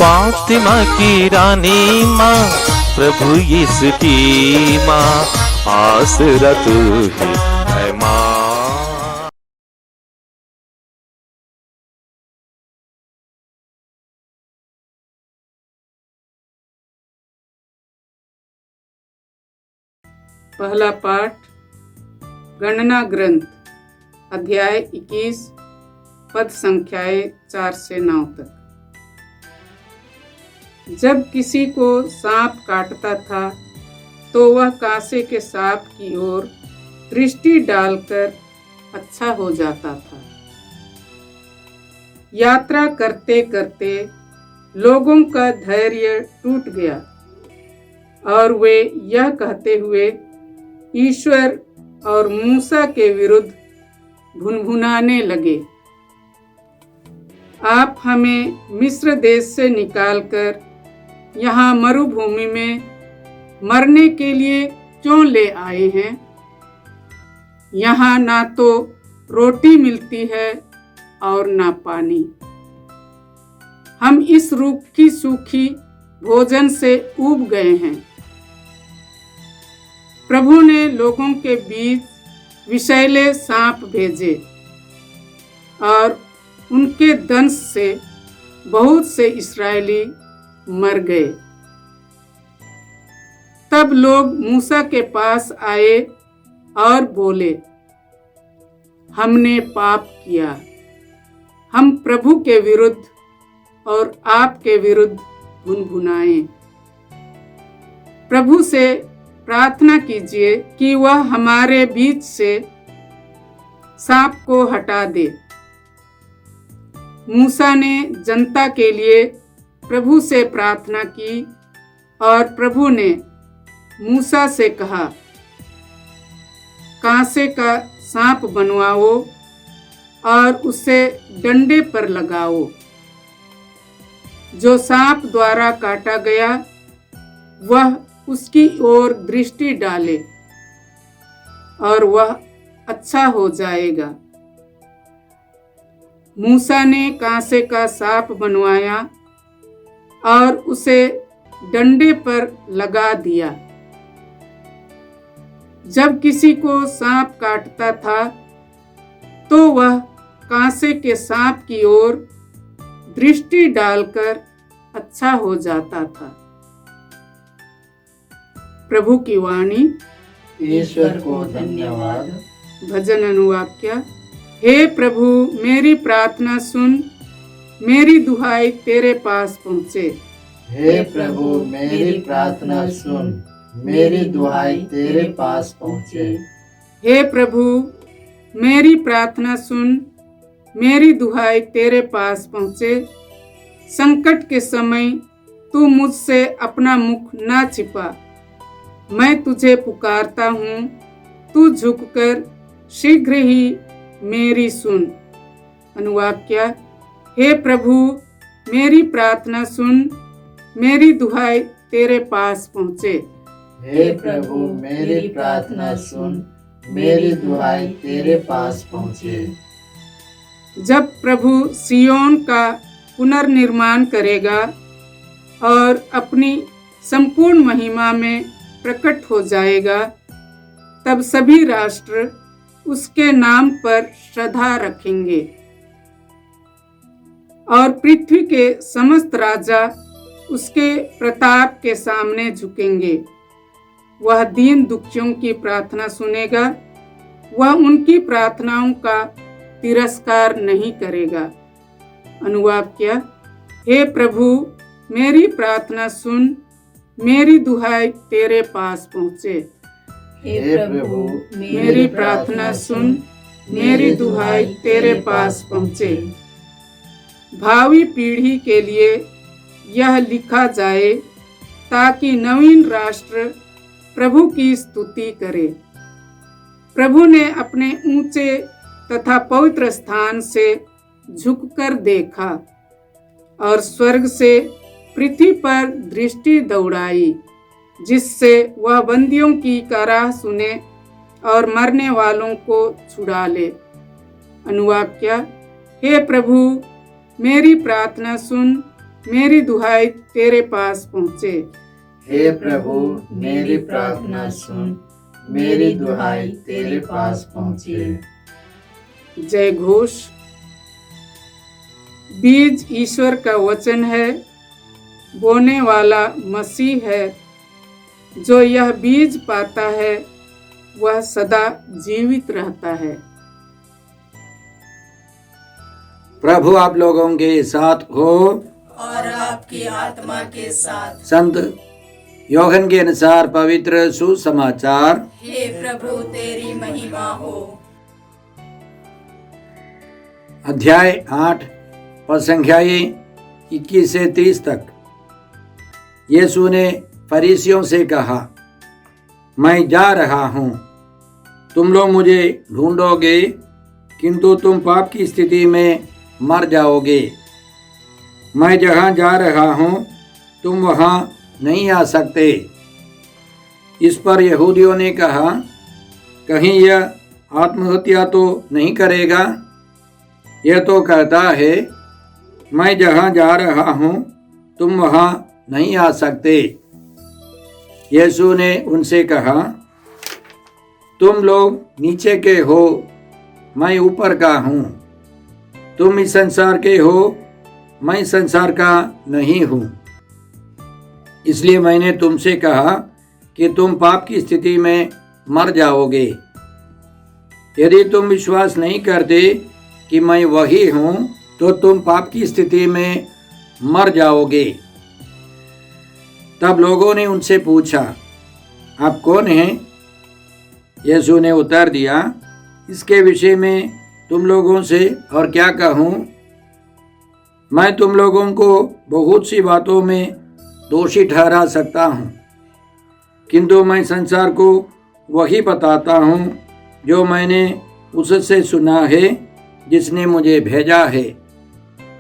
फातिमा की रानी माँ, प्रभु यीशु की माँ, आसरा तू ही है माँ। पहला पाठ गणना ग्रंथ अध्याय 21 पद संख्याएं 4 से 9 तक। जब किसी को सांप काटता था तो वह कांसे के सांप की ओर दृष्टि डालकर अच्छा हो जाता था। यात्रा करते करते लोगों का धैर्य टूट गया और वे यह कहते हुए ईश्वर और मूसा के विरुद्ध भुनभुनाने लगे, आप हमें मिस्र देश से निकालकर यहाँ मरुभूमि में मरने के लिए क्यों ले आए हैं? यहाँ ना तो रोटी मिलती है और ना पानी। हम इस रूखी सूखी भोजन से ऊब गए हैं। प्रभु ने लोगों के बीच विषैले सांप भेजे और उनके दंश से बहुत से इस्राएली मर गए। तब लोग मूसा के पास आए और बोले, हमने पाप किया, हम प्रभु के विरुद्ध और आपके विरुद्ध भुनभुनाए। प्रभु से प्रार्थना कीजिए कि वह हमारे बीच से सांप को हटा दे। मूसा ने जनता के लिए प्रभु से प्रार्थना की और प्रभु ने मूसा से कहा, कांसे का सांप बनवाओ और उसे डंडे पर लगाओ। जो सांप द्वारा काटा गया वह उसकी ओर दृष्टि डाले और वह अच्छा हो जाएगा। मूसा ने कांसे का सांप बनवाया और उसे डंडे पर लगा दिया। जब किसी को सांप काटता था तो वह कांसे के सांप की ओर दृष्टि डालकर अच्छा हो जाता था। प्रभु की वाणी। ईश्वर को धन्यवाद। भजन अनुवाक्य। हे प्रभु, मेरी प्रार्थना सुन, मेरी दुहाई तेरे पास पहुँचे। हे प्रभु, मेरी प्रार्थना सुन, मेरी दुहाई तेरे पास पहुँचे। हे प्रभु, मेरी प्रार्थना सुन, मेरी दुहाई तेरे पास पहुँचे। संकट के समय तू मुझसे अपना मुख ना छिपा। मैं तुझे पुकारता हूँ, तू झुककर शीघ्र ही मेरी सुन। अनुवाक्य। हे प्रभु, मेरी प्रार्थना सुन, मेरी दुहाई तेरे पास पहुँचे। हे प्रभु, मेरी प्रार्थना सुन, मेरी दुहाई तेरे पास पहुँचे। जब प्रभु सियोन का पुनर्निर्माण करेगा और अपनी संपूर्ण महिमा में प्रकट हो जाएगा, तब सभी राष्ट्र उसके नाम पर श्रद्धा रखेंगे और पृथ्वी के समस्त राजा उसके प्रताप के सामने झुकेंगे। वह दीन दुखियों की प्रार्थना सुनेगा, वह उनकी प्रार्थनाओं का तिरस्कार नहीं करेगा। अनुवाक्य। हे प्रभु, मेरी प्रार्थना सुन, मेरी दुहाई तेरे पास पहुँचे। हे प्रभु, मेरी प्रार्थना सुन, मेरी दुहाई तेरे पास पहुँचे। भावी पीढ़ी के लिए यह लिखा जाए ताकि नवीन राष्ट्र प्रभु की स्तुति करे। प्रभु ने अपने ऊंचे तथा पवित्र स्थान से झुककर देखा और स्वर्ग से पृथ्वी पर दृष्टि दौड़ाई, जिससे वह बंदियों की कराह सुने और मरने वालों को छुड़ा ले। अनुवाक्य। हे प्रभु, मेरी प्रार्थना सुन, मेरी दुहाई तेरे पास पहुँचे। हे प्रभु मेरी प्रार्थना सुन, मेरी दुहाई तेरे पास पहुँचे। जय घोष। बीज ईश्वर का वचन है, बोने वाला मसीह है। जो यह बीज पाता है वह सदा जीवित रहता है। प्रभु आप लोगों के साथ हो और आपकी आत्मा के साथ। संत योहन के अनुसार पवित्र सुसमाचार। हे प्रभु तेरी महिमा हो। अध्याय 8 और संख्याएं 21 से 30 तक। यीशु ने फरीसियों से कहा, मैं जा रहा हूँ, तुम लोग मुझे ढूंढोगे, किंतु तुम पाप की स्थिति में मर जाओगे। मैं जहाँ जा रहा हूँ तुम वहाँ नहीं आ सकते। इस पर यहूदियों ने कहा, कहीं यह आत्महत्या तो नहीं करेगा? यह तो कहता है, मैं जहाँ जा रहा हूँ तुम वहाँ नहीं आ सकते। यीशु ने उनसे कहा, तुम लोग नीचे के हो, मैं ऊपर का हूँ। तुम इस संसार के हो, मैं संसार का नहीं हूँ। इसलिए मैंने तुमसे कहा कि तुम पाप की स्थिति में मर जाओगे। यदि तुम विश्वास नहीं करते कि मैं वही हूँ तो तुम पाप की स्थिति में मर जाओगे। तब लोगों ने उनसे पूछा, आप कौन हैं? यीशु ने उत्तर दिया, इसके विषय में तुम लोगों से और क्या कहूँ? मैं तुम लोगों को बहुत सी बातों में दोषी ठहरा सकता हूँ, किंतु मैं संसार को वही बताता हूँ जो मैंने उससे सुना है जिसने मुझे भेजा है,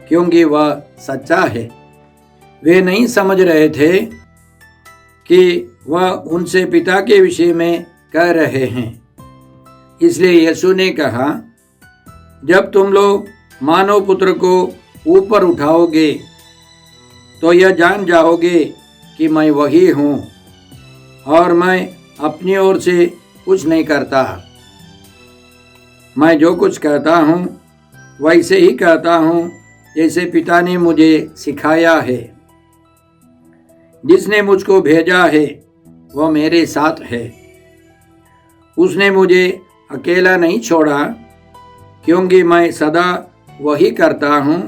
क्योंकि वह सच्चा है। वे नहीं समझ रहे थे कि वह उनसे पिता के विषय में कह रहे हैं। इसलिए यीशु ने कहा, जब तुम लोग मानव पुत्र को ऊपर उठाओगे तो यह जान जाओगे कि मैं वही हूँ और मैं अपनी ओर से कुछ नहीं करता। मैं जो कुछ कहता हूँ वैसे ही कहता हूँ जैसे पिता ने मुझे सिखाया है। जिसने मुझको भेजा है वह मेरे साथ है। उसने मुझे अकेला नहीं छोड़ा, क्योंकि मैं सदा वही करता हूँ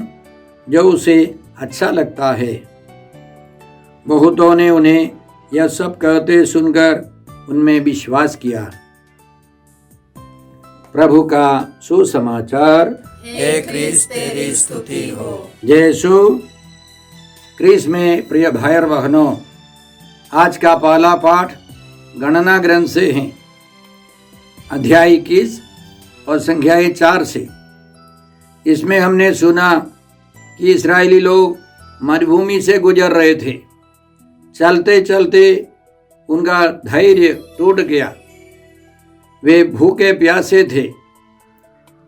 जो उसे अच्छा लगता है। बहुतों ने उन्हें यह सब कहते सुनकर उनमें विश्वास किया। प्रभु का सुसमाचार। हे क्रिस्त तेरी स्तुति हो। जय यीशु क्रिस्त में प्रिय भाई और बहनों, आज का पहला पाठ गणना ग्रंथ से है, अध्याय 21 और संख्याएं 4 से। इसमें हमने सुना कि इस्राएली लोग मरुभूमि से गुजर रहे थे। चलते चलते उनका धैर्य टूट गया। वे भूखे प्यासे थे।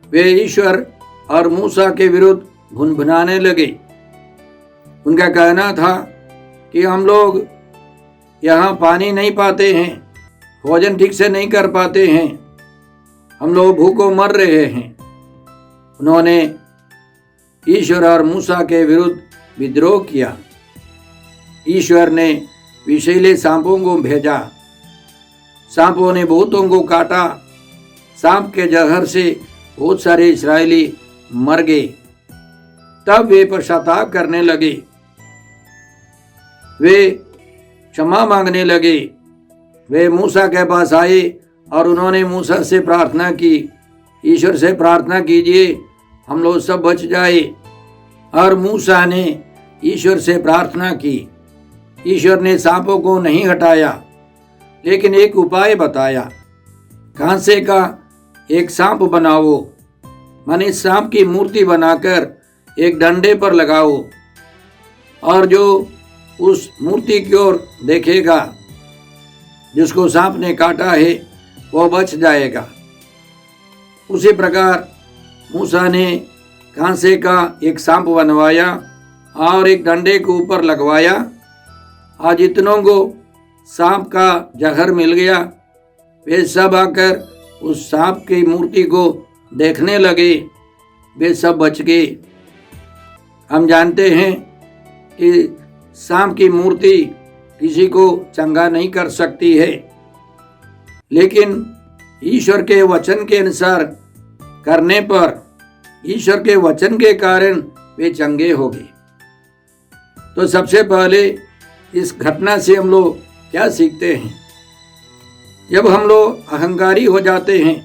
वे ईश्वर और मूसा के विरुद्ध भुनभुनाने लगे। उनका कहना था कि हम लोग यहाँ पानी नहीं पाते हैं, भोजन ठीक से नहीं कर पाते हैं, हम लोग भूखों मर रहे हैं। उन्होंने ईश्वर और मूसा के विरुद्ध विद्रोह किया। ईश्वर ने विषैले सांपों को भेजा। सांपों ने बहुतों को काटा। सांप के जहर से बहुत सारे इस्राएली मर गए। तब वे पश्चाताप करने लगे। वे क्षमा मांगने लगे। वे मूसा के पास आए और उन्होंने मूसा से प्रार्थना की, ईश्वर से प्रार्थना कीजिए हम लोग सब बच जाए। और मूसा ने ईश्वर से प्रार्थना की। ईश्वर ने सांपों को नहीं हटाया, लेकिन एक उपाय बताया। कांसे का एक सांप बनाओ, माने सांप की मूर्ति बनाकर एक डंडे पर लगाओ, और जो उस मूर्ति की ओर देखेगा, जिसको सांप ने काटा है, वो बच जाएगा। उसी प्रकार मूसा ने कांसे का एक सांप बनवाया और एक डंडे को ऊपर लगवाया और जितनों को सांप का जहर मिल गया वे सब आकर उस सांप की मूर्ति को देखने लगे, वे सब बच गए। हम जानते हैं कि सांप की मूर्ति किसी को चंगा नहीं कर सकती है, लेकिन ईश्वर के वचन के अनुसार करने पर, ईश्वर के वचन के कारण वे चंगे हो गए। तो सबसे पहले इस घटना से हम लोग क्या सीखते हैं? जब हम लोग अहंकारी हो जाते हैं,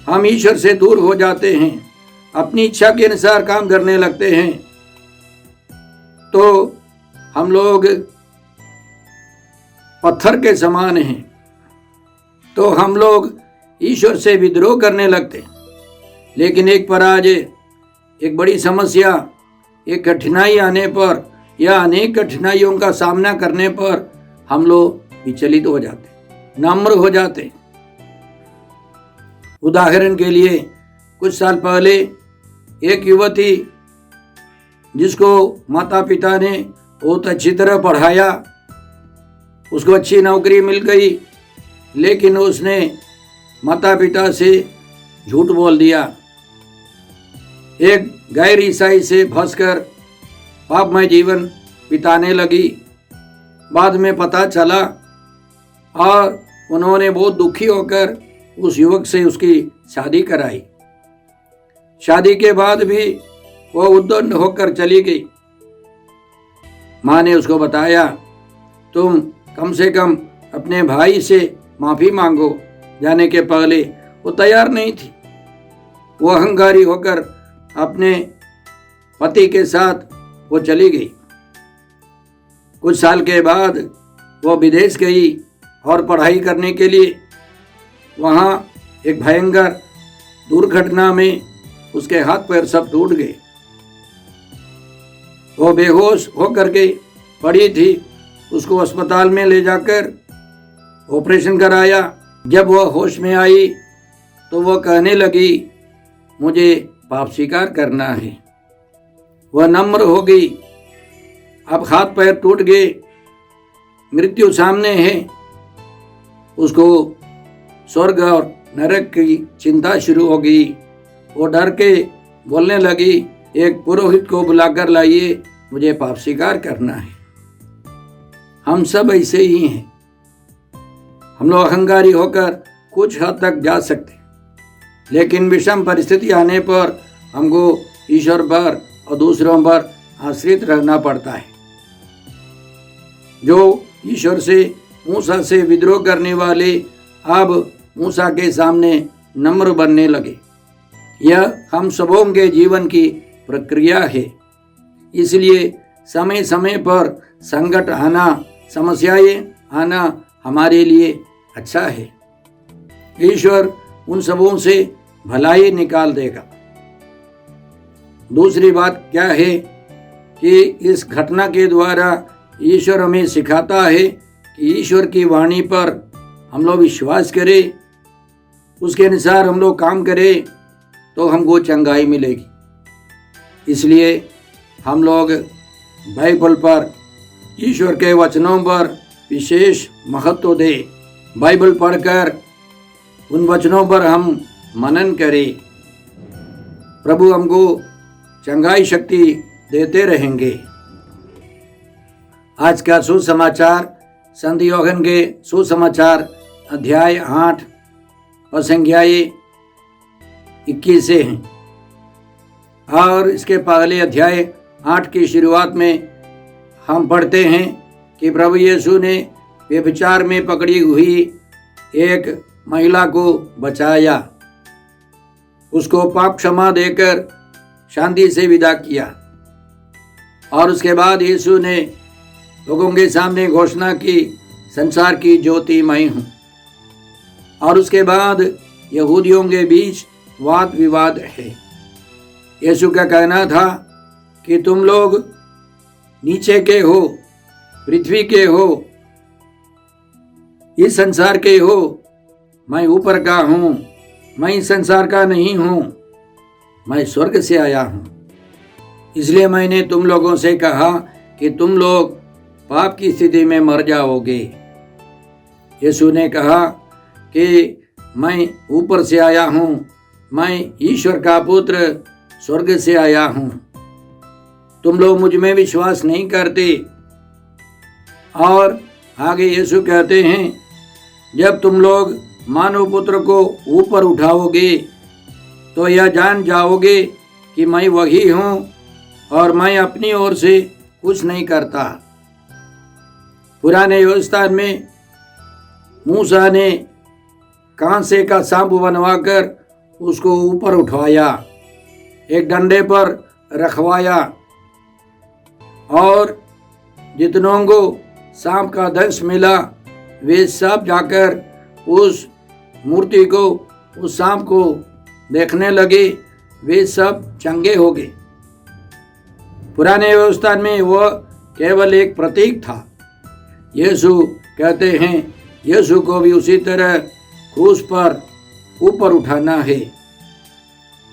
हम ईश्वर से दूर हो जाते हैं, अपनी इच्छा के अनुसार काम करने लगते हैं, तो हम लोग पत्थर के समान हैं। तो हम लोग ईश्वर से विद्रोह करने लगते हैं। लेकिन एक पराजय, एक बड़ी समस्या, एक कठिनाई आने पर या अनेक कठिनाइयों का सामना करने पर हम लोग विचलित हो जाते, नम्र हो जाते। उदाहरण के लिए कुछ साल पहले एक युवती जिसको माता पिता ने बहुत अच्छी तरह पढ़ाया, उसको अच्छी नौकरी मिल गई, लेकिन उसने माता पिता से झूठ बोल दिया, एक गैर ईसाई से फंसकर पापमय जीवन बिताने लगी। बाद में पता चला और उन्होंने बहुत दुखी होकर उस युवक से उसकी शादी कराई। शादी के बाद भी वो उद्दंड होकर चली गई। माँ ने उसको बताया, तुम कम से कम अपने भाई से माफ़ी मांगो। जाने के पहले वो तैयार नहीं थी। वो अहंकारी होकर अपने पति के साथ वो चली गई। कुछ साल के बाद वो विदेश गई और पढ़ाई करने के लिए। वहाँ एक भयंकर दुर्घटना में उसके हाथ पैर सब टूट गए। वो बेहोश होकर के पड़ी थी। उसको अस्पताल में ले जाकर ऑपरेशन कराया। जब वह होश में आई तो वह कहने लगी, मुझे पाप स्वीकार करना है। वह नम्र हो गई। अब हाथ पैर टूट गए, मृत्यु सामने है। उसको स्वर्ग और नरक की चिंता शुरू हो गई। वो डर के बोलने लगी, एक पुरोहित को बुलाकर लाइए, मुझे पाप स्वीकार करना है। हम सब ऐसे ही हैं। हम लोग अहंकारी होकर कुछ हद तक जा सकते, लेकिन विषम परिस्थिति आने पर हमको ईश्वर पर और दूसरों पर आश्रित रहना पड़ता है। जो ईश्वर से मूसा से विद्रोह करने वाले अब मूसा के सामने नम्र बनने लगे। यह हम सबों के जीवन की प्रक्रिया है। इसलिए समय समय पर संकट आना, समस्याएं आना हमारे लिए अच्छा है। ईश्वर उन सबों से भलाई निकाल देगा। दूसरी बात क्या है कि इस घटना के द्वारा ईश्वर हमें सिखाता है कि ईश्वर की वाणी पर हम लोग विश्वास करें, उसके अनुसार हम लोग काम करें तो हमको चंगाई मिलेगी। इसलिए हम लोग बाइबल पर, ईश्वर के वचनों पर विशेष महत्व दें। बाइबल पढ़कर उन वचनों पर हम मनन करें। प्रभु हमको चंगाई शक्ति देते रहेंगे। आज का सुसमाचार संत यूहन्ना के सुसमाचार अध्याय 8 और संख्याएं 21 से हैं। और इसके पहले अध्याय 8 की शुरुआत में हम पढ़ते हैं कि प्रभु यीशु ने व्यभिचार में पकड़ी हुई एक महिला को बचाया, उसको पाप क्षमा देकर शांति से विदा किया। और उसके बाद यीशु ने लोगों के सामने घोषणा की, संसार की ज्योति मैं हूँ। और उसके बाद यहूदियों के बीच वाद विवाद है। यीशु का कहना था कि तुम लोग नीचे के हो, पृथ्वी के हो, इस संसार के हो, मैं ऊपर का हूँ, मैं इस संसार का नहीं हूँ, मैं स्वर्ग से आया हूँ। इसलिए मैंने तुम लोगों से कहा कि तुम लोग पाप की स्थिति में मर जाओगे। यीशु ने कहा कि मैं ऊपर से आया हूँ, मैं ईश्वर का पुत्र स्वर्ग से आया हूँ। तुम लोग मुझ में विश्वास नहीं करते। और आगे यीशु कहते हैं, जब तुम लोग मानव पुत्र को ऊपर उठाओगे तो यह जान जाओगे कि मैं वही हूँ और मैं अपनी ओर से कुछ नहीं करता। पुराने व्यवस्था में मूसा ने कांसे का सांप बनवाकर उसको ऊपर उठवाया, एक डंडे पर रखवाया और जितनों को सांप का दंश मिला वे सब जाकर उस मूर्ति को, उस सांप को देखने लगे, वे सब चंगे हो गए। पुराने व्यवस्था में वह केवल एक प्रतीक था। यीशु कहते हैं, यीशु को भी उसी तरह क्रूस पर ऊपर उठाना है।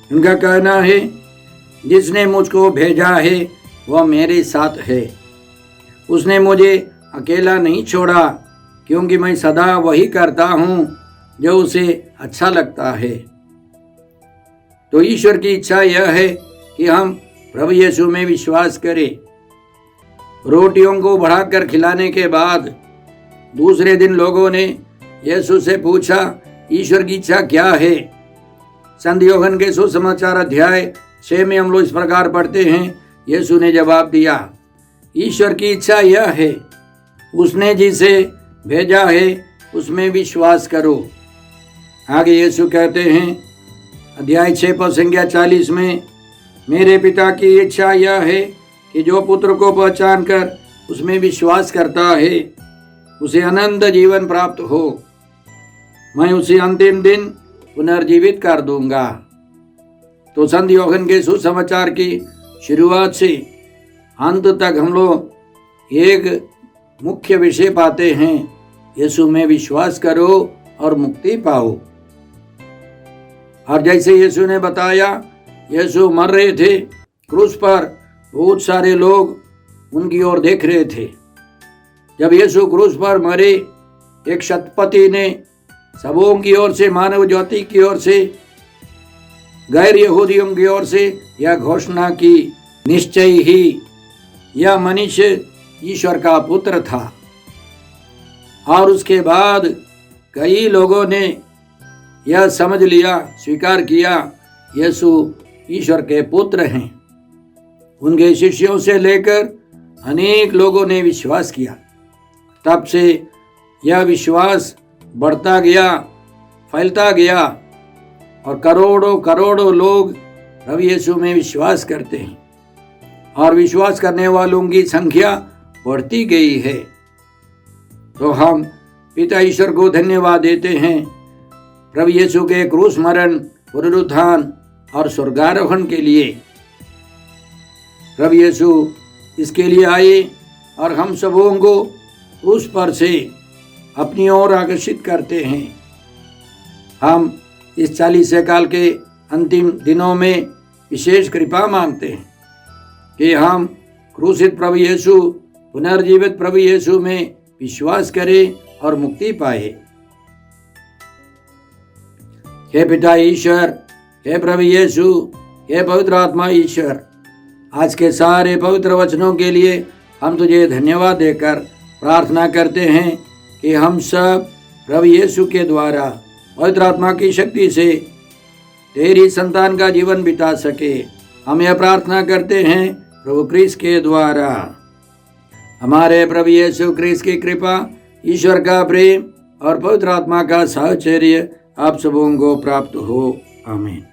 उनका कहना है, जिसने मुझको भेजा है वह मेरे साथ है। उसने मुझे अकेला नहीं छोड़ा, क्योंकि मैं सदा वही करता हूँ जो उसे अच्छा लगता है। तो ईश्वर की इच्छा यह है कि हम प्रभु यीशु में विश्वास करें। रोटियों को बढ़ाकर खिलाने के बाद दूसरे दिन लोगों ने यीशु से पूछा, ईश्वर की इच्छा क्या है? संत यूहन्ना के सुसमाचार अध्याय 6 में हम लोग इस प्रकार पढ़ते हैं, यीशु ने जवाब दिया, ईश्वर की इच्छा यह है, उसने जिसे भेजा है उसमें विश्वास करो। आगे यीशु कहते हैं अध्याय 6 पद संख्या 40 में, मेरे पिता की इच्छा यह है कि जो पुत्र को पहचान कर उसमें विश्वास करता है उसे अनंत जीवन प्राप्त हो। मैं उसे अंतिम दिन पुनर्जीवित कर दूंगा। तो संत यूहन्ना के सुसमाचार की शुरुआत से अंत तक हम लोग एक मुख्य विषय पाते हैं, यीशु में विश्वास करो और मुक्ति पाओ। और जैसे यीशु ने बताया, यीशु मर रहे थे क्रूस पर, बहुत सारे लोग उनकी ओर देख रहे थे। जब यीशु क्रूस पर मरे, एक शतपति ने सबों की ओर से, मानव जाति की ओर से, गैर यहूदियों की ओर से यह घोषणा की, निश्चय ही यह मनुष्य ईश्वर का पुत्र था। और उसके बाद कई लोगों ने यह समझ लिया, स्वीकार किया, यीशु ईश्वर के पुत्र हैं। उनके शिष्यों से लेकर अनेक लोगों ने विश्वास किया। तब से यह विश्वास बढ़ता गया, फैलता गया और करोड़ों करोड़ों लोग प्रभु यीशु में विश्वास करते हैं और विश्वास करने वालों की संख्या बढ़ती गई है। तो हम पिता ईश्वर को धन्यवाद देते हैं प्रभु यीशु के क्रूस मरण, पुनरुत्थान और स्वर्गारोहण के लिए। प्रभु यीशु इसके लिए आए और हम सबों को उस पर से अपनी ओर आकर्षित करते हैं। हम इस 40 काल के अंतिम दिनों में विशेष कृपा मांगते हैं कि हम क्रूसित प्रभु यीशु, पुनर्जीवित प्रभु यीशु में विश्वास करें और मुक्ति पाए। हे पिता ईश्वर, हे प्रभु यीशु, हे पवित्र आत्मा ईश्वर, आज के सारे पवित्र वचनों के लिए हम तुझे धन्यवाद देकर प्रार्थना करते हैं कि हम सब प्रभु यीशु के द्वारा पवित्र आत्मा की शक्ति से तेरी संतान का जीवन बिता सके। हम यह प्रार्थना करते हैं प्रभु क्रिस्त के द्वारा। हमारे प्रभु यीशु क्रिस्त की कृपा, ईश्वर का प्रेम और पवित्र आत्मा का साहचर्य आप सबों को प्राप्त हो। आमीन।